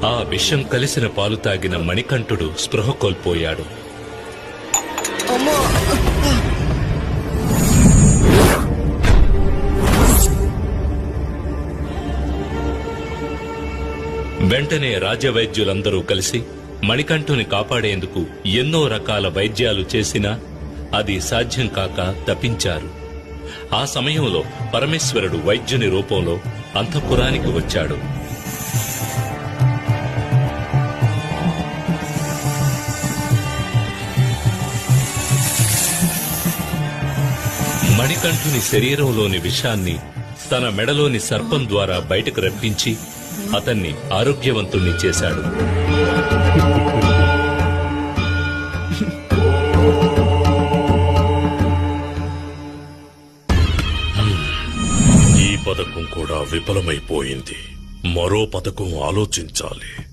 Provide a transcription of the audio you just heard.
ఆ విషం కలిసిన పాలు తాగిన మణికంఠుడు స్పృహ కోల్పోయాడు. వెంటనే రాజవైద్యులందరూ కలిసి మణికంఠుని కాపాడేందుకు ఎన్నో రకాల వైద్యాలు చేసినా అది సాధ్యం కాక తప్పించారు. ఆ సమయంలో పరమేశ్వరుడు వైద్యుని రూపంలో అంతఃపురానికి వచ్చాడు. మణికంఠుని శరీరంలోని విషాన్ని తన మెడలోని సర్పం ద్వారా బయటకు రప్పించి అతన్ని ఆరోగ్యవంతుణ్ణి చేశాడు. ఈ పథకం కూడా విఫలమైపోయింది. మరో పథకం ఆలోచించాలి.